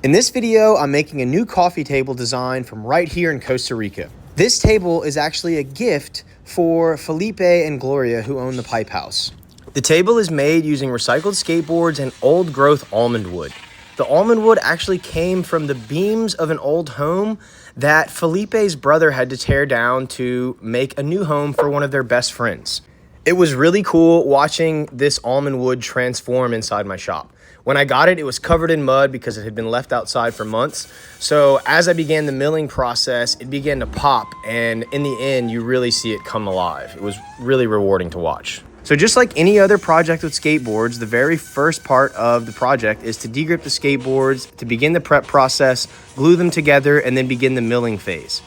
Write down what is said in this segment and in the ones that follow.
In this video, I'm making a new coffee table design from right here in Costa Rica. This table is actually a gift for Felipe and Gloria, who own the Pipe House. The table is made using recycled skateboards and old growth almond wood. The almond wood actually came from the beams of an old home that Felipe's brother had to tear down to make a new home for one of their best friends. It was really cool watching this almond wood transform inside my shop. When I got it, it was covered in mud because it had been left outside for months. So as I began the milling process, it began to pop, and in the end, you really see it come alive. It was really rewarding to watch. So just like any other project with skateboards, the very first part of the project is to degrip the skateboards, to begin the prep process, glue them together, and then begin the milling phase.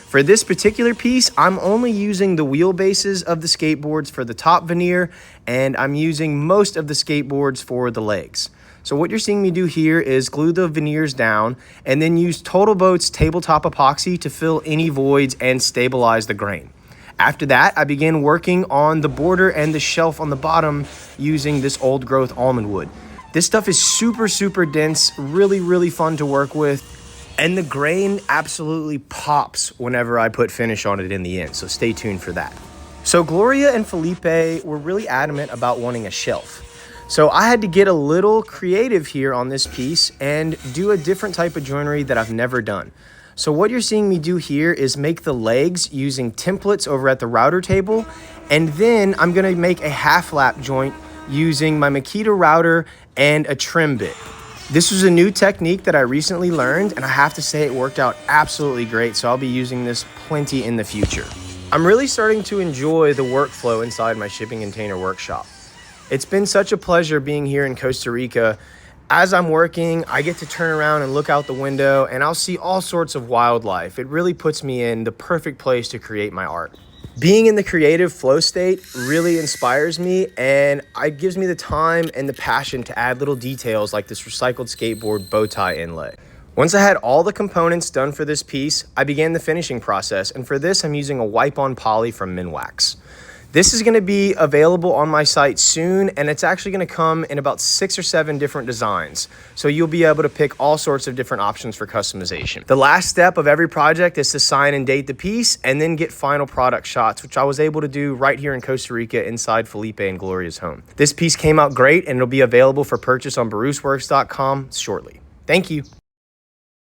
For this particular piece, I'm only using the wheelbases of the skateboards for the top veneer, and I'm using most of the skateboards for the legs. So what you're seeing me do here is glue the veneers down and then use Total Boat's tabletop epoxy to fill any voids and stabilize the grain. After that, I began working on the border and the shelf on the bottom using this old growth almond wood. This stuff is super dense, really fun to work with, and the grain absolutely pops whenever I put finish on it in the end, so stay tuned for that. So Gloria and Felipe were really adamant about wanting a shelf. So I had to get a little creative here on this piece and do a different type of joinery that I've never done. So what you're seeing me do here is make the legs using templates over at the router table, and then I'm gonna make a half lap joint using my Makita router and a trim bit. This was a new technique that I recently learned, and I have to say it worked out absolutely great, so I'll be using this plenty in the future. I'm really starting to enjoy the workflow inside my shipping container workshop. It's been such a pleasure being here in Costa Rica. As I'm working, I get to turn around and look out the window, and I'll see all sorts of wildlife. It really puts me in the perfect place to create my art. Being in the creative flow state really inspires me, and it gives me the time and the passion to add little details like this recycled skateboard bow tie inlay. Once I had all the components done for this piece, I began the finishing process, and for this I'm using a wipe-on poly from Minwax. This is going to be available on my site soon, and it's actually going to come in about 6 or 7 different designs. So you'll be able to pick all sorts of different options for customization. The last step of every project is to sign and date the piece and then get final product shots, which I was able to do right here in Costa Rica inside Felipe and Gloria's home. This piece came out great, and it'll be available for purchase on BaruseWorks.com shortly. Thank you.